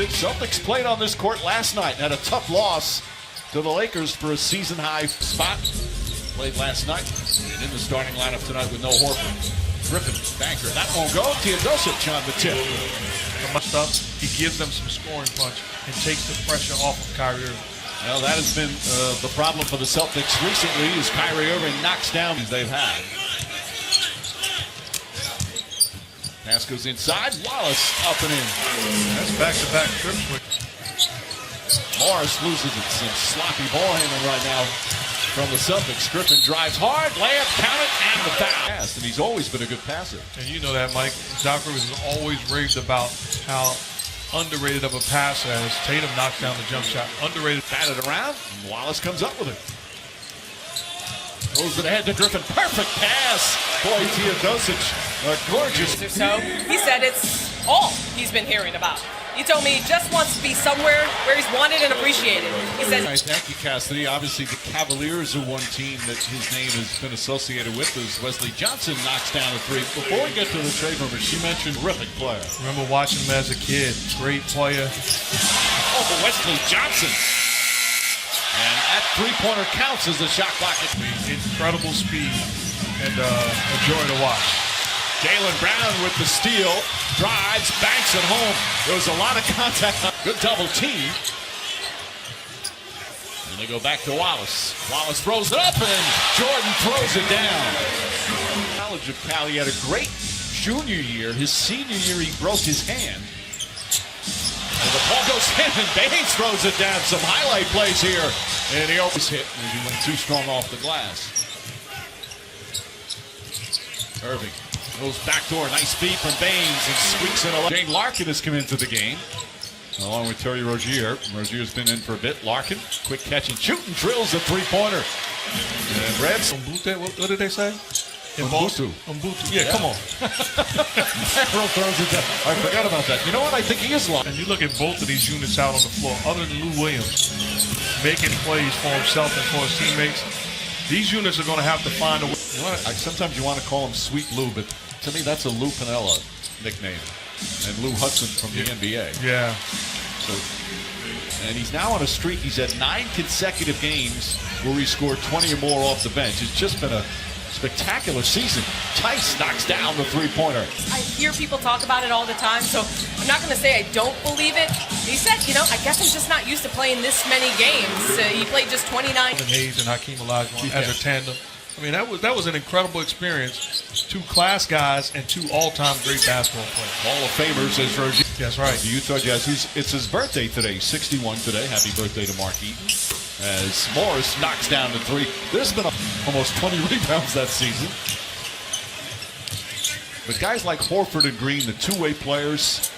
Celtics played on this court last night and had a tough loss to the Lakers for a season-high spot. Played last night and in the starting lineup tonight with no Horford. Griffin, banker, that won't go. Teodosic on the tip. He gives them some scoring punch and takes the pressure off of Kyrie Irving. Well, that has been the problem for the Celtics recently, as Kyrie Irving knocks down as they've had. Pass goes inside. Wallace up and in. That's back-to-back trips. Morris loses it. Some sloppy ball handling right now from the Celtics. Griffin drives hard. Layup, count it, and the foul. And he's always been a good passer. And you know that, Mike. Doc Rivers has always raved about how underrated of a passer as Tatum knocks down the jump shot. Underrated. Batted around. Wallace comes up with it. Goes it ahead to Griffin. Perfect pass. Boy, Teodosic, gorgeous. Or so. He said it's all he's been hearing about. He told me he just wants to be somewhere where he's wanted and appreciated. He said, right, thank you, Cassidy. Obviously, the Cavaliers are one team that his name has been associated with, as Wesley Johnson knocks down a three. Before we get to the trade rumors, she mentioned terrific player. Remember watching him as a kid. Great player. Oh, Wesley Johnson. And that three-pointer counts as the shot clock. Incredible speed and a joy to watch. Jaylen Brown with the steal, drives, banks it home. There was a lot of contact. Good double team. And they go back to Wallace. Wallace throws it up, and Jordan throws it down. College of Cal, he had a great junior year. His senior year, he broke his hand. And the ball goes in, and Baines throws it down. Some highlight plays here. And he always hit as he went too strong off the glass. Irving goes backdoor, nice feed from Baines, and squeaks in a. Jane Larkin has come into the game, along with Terry Rozier. Rozier's been in for a bit. Larkin, quick catch and shoot, and drills a three-pointer. And Reds. What did they say? Umbutu. Yeah, come on. Harold throws it down. I forgot about that. You know what? I think he is long. And you look at both of these units out on the floor, other than Lou Williams, making plays for himself and for his teammates. These units are going to have to find a way. Sometimes you want to call him Sweet Lou, but to me, that's a Lou Piniella nickname. And Lou Hudson from the NBA. Yeah. So, and he's now on a streak. He's had 9 consecutive games where he scored 20 or more off the bench. It's just been a spectacular season. Tice knocks down the three-pointer. I hear people talk about it all the time, so I'm not going to say I don't believe it. He said, I guess I'm just not used to playing this many games. He played just 29. Hayes and Hakeem Olajuwon as a tandem. I mean, that was an incredible experience. 2 class guys and 2 all-time great basketball players. Hall of Famers, as Rozier. That's right. The Utah Jazz. It's his birthday today, 61 today. Happy birthday to Mark Eaton. As Morris knocks down the three. There's been almost 20 rebounds that season. But guys like Horford and Green, the two-way players,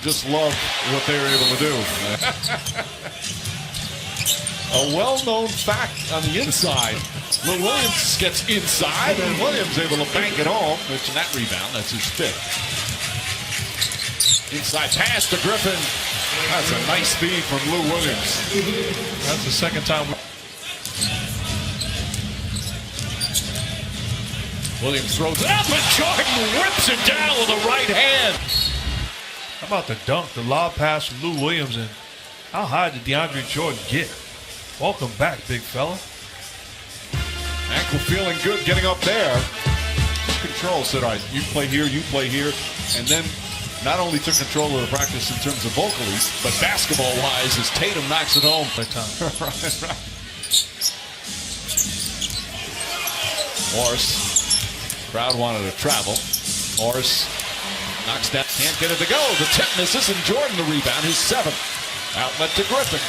just love what they were able to do. A well-known fact on the inside. Lou Williams gets inside, and Williams able to bank it home. Mention that rebound. That's his 5th. Inside pass to Griffin. That's a nice feed from Lou Williams. That's the second time. Williams throws it up, and Jordan rips it down with the right hand. How about the dunk, the lob pass from Lou Williams, and how high did DeAndre Jordan get? Welcome back, big fella. Ankle feeling good getting up there. Control said, all right, you play here, and then not only took control of the practice in terms of vocally, but basketball-wise, as Tatum knocks it home. Right. Morris, crowd wanted to travel. Morris knocks down, can't get it to go. The tip misses, and Jordan the rebound, his 7th. Outlet to Griffin.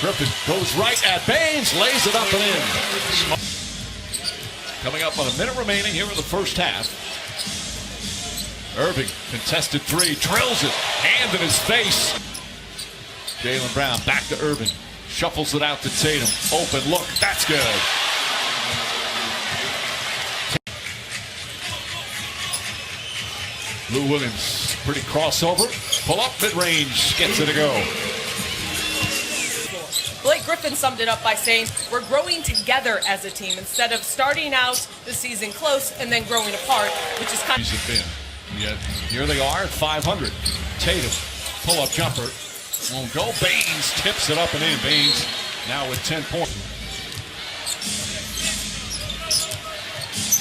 Griffin goes right at Baines, lays it up and in. Coming up on a minute remaining here in the first half. Irving, contested 3, drills it, hand in his face. Jaylen Brown back to Irving, shuffles it out to Tatum. Open look, that's good. Lou Williams, pretty crossover, pull up mid-range, gets it to go. Blake Griffin summed it up by saying, we're growing together as a team instead of starting out the season close and then growing apart, which is kind of... Yet here they are at 500. Tatum, pull-up jumper, Won't go. Baines tips it up and in. Baines now with 10 points.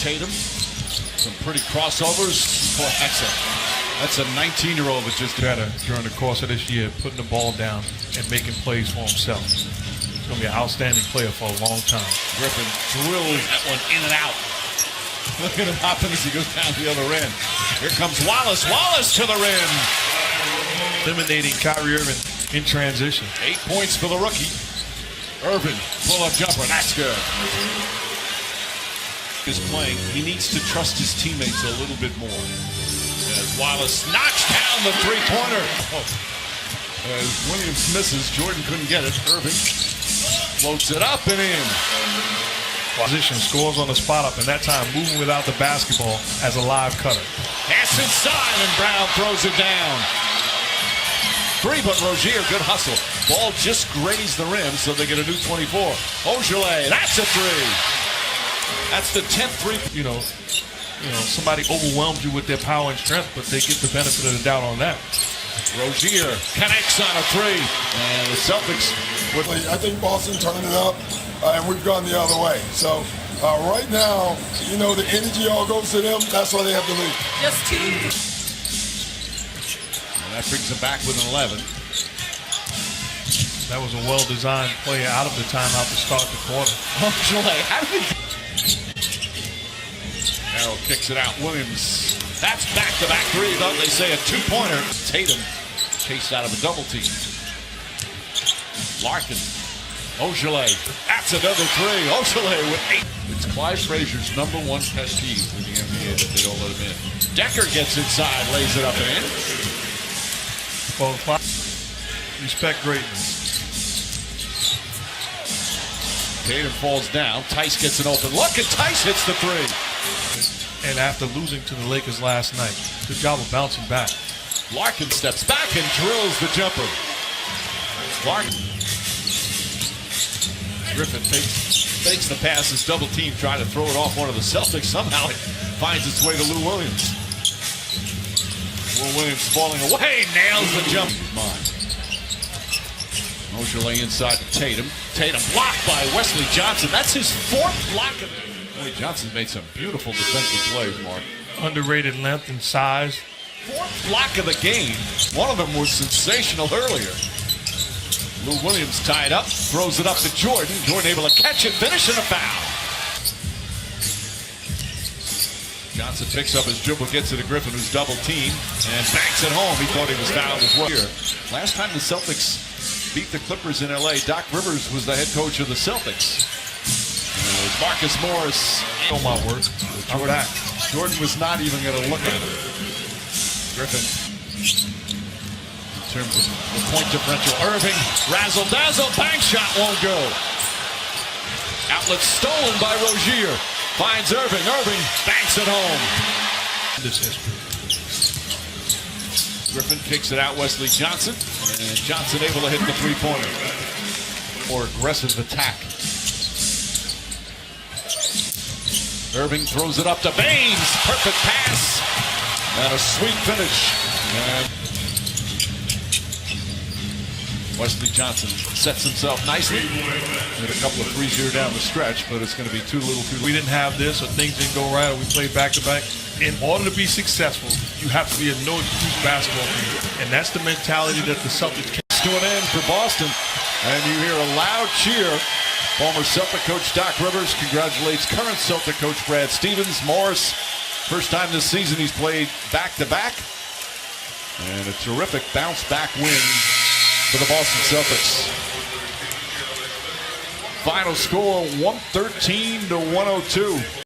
Tatum, some pretty crossovers. Boy, that's a 19-year-old that just better during the course of this year, putting the ball down and making plays for himself. He's going to be an outstanding player for a long time. Griffin drills that one in and out. Look at him hopping as he goes down the other end. Here comes Wallace. Wallace to the rim. Eliminating Kyrie Irving in transition. 8 points for the rookie. Irving, pull-up jumper. That's good. Is playing. He needs to trust his teammates a little bit more. As Wallace knocks down the three-pointer. As Williams misses, Jordan couldn't get it. Irving floats it up and in. Position, scores on the spot up, and that time moving without the basketball as a live cutter. Pass inside, and Brown throws it down. Three, but Rozier, good hustle. Ball just grazed the rim, so they get a new 24. Ogilvy, that's a three. That's the 10th three. You know, somebody overwhelms you with their power and strength, but they get the benefit of the doubt on that. Rozier connects on a three, and the Celtics. I think Boston turned it up, and we've gone the other way. So right now, the energy all goes to them. That's why they have the lead. Just two. And that brings them back with an 11. That was a well-designed play out of the timeout to start the quarter. Ogilvy, how did he? Arrow kicks it out. Williams. That's back-to-back three. Though they say a two-pointer. Tatum chased out of a double team. Larkin. Ogilvy. That's another three. Ogilvy with 8. It's Clyde Frazier's #1 pet peeve in the NBA that they don't let him in. Decker gets inside, lays it up and in. Well, respect greatness. Tatum falls down. Tice gets an open look, and Tice hits the three. And after losing to the Lakers last night, good job of bouncing back. Larkin steps back and drills the jumper. Larkin. Griffin fakes the pass. His double team trying to throw it off one of the Celtics. Somehow it finds its way to Lou Williams. Lou Williams falling away. Nails the jump. Ogilvy inside to Tatum. Tatum blocked by Wesley Johnson. That's his 4th block of it. Wesley Johnson made some beautiful defensive plays, Mark. Underrated length and size. 4th block of the game. One of them was sensational earlier. Lou Williams tied up, throws it up to Jordan. Jordan able to catch it, finish, and a foul. Johnson picks up his dribble, gets it to Griffin, who's double teamed, and banks it home. He thought he was fouled as well. Last time the Celtics beat the Clippers in L.A., Doc Rivers was the head coach of the Celtics. Marcus Morris. Oh my word. Jordan was not even going to look at it. Griffin. In terms of the point differential, Irving, razzle-dazzle, bank shot won't go. Outlet stolen by Rozier. Finds Irving. Irving banks it home. This history. Griffin kicks it out. Wesley Johnson. And Johnson able to hit the three-pointer. More aggressive attack. Irving throws it up to Baines. Perfect pass. And a sweet finish. And Wesley Johnson sets himself nicely. Hit a couple of threes here down the stretch, but it's going to be too little too late. We didn't have this, or things didn't go right, or we played back-to-back. In order to be successful, you have to be a no-excuse basketball team. And that's the mentality that the Celtics can. To an end for Boston. And you hear a loud cheer. Former Celtic coach Doc Rivers congratulates current Celtic coach Brad Stevens. Morris, first time this season he's played back-to-back. And a terrific bounce-back win for the Boston Celtics. Final score 113-102.